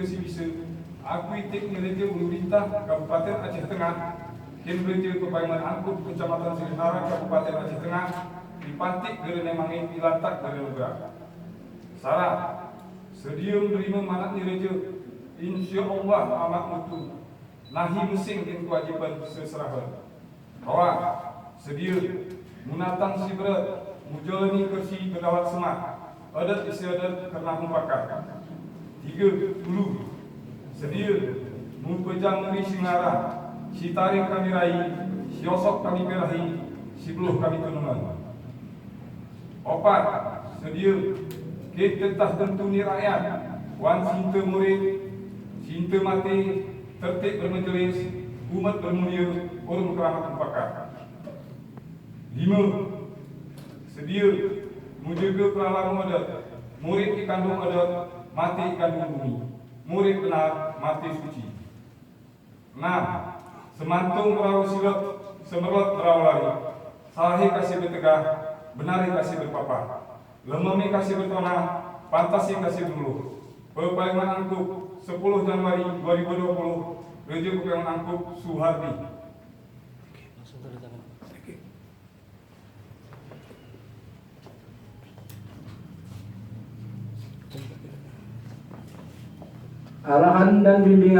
si bisa aku itik ni Reje pemerintah Kabupaten Aceh Tengah Kin Reje Kebayangan Angkup Kecamatan Sirihara Kabupaten Aceh Tengah dipantik gerene mangin dilantak gerene berak. Syarat sedia menerima manat ni Reje insya-Allah amat mutu nahi mesing din kewajiban seserahan. Bahwa sedia munatang si berat mujalani kersi kedawat semak adat istiadat kerna mumpakat. 3. Hulu sedia mempejang meri singarah si tarik kami rai si osok kami perahi si beluh kami tunungan. 4. Sedia kita tetah tentuni rakyat wan cinta murid cinta mati tertib bermajelis umat bermulia orang keramat mumpakat. 5. Sedia menjaga pelalamu adat murid dikandung adat mati kandung bumi, murid benar mati suci. 6. Semantung perahu silap, semerot perahu lari. Salahi kasih bertegah, benari kasih berpapar. Lemami kasih bertonah, pantasi kasih berluh. Pepalingan Angkup 10 Januari 2020, Reje Kebayangan Angkup Suhardi. Langsung tanda tangan. Arahan dan bimbingan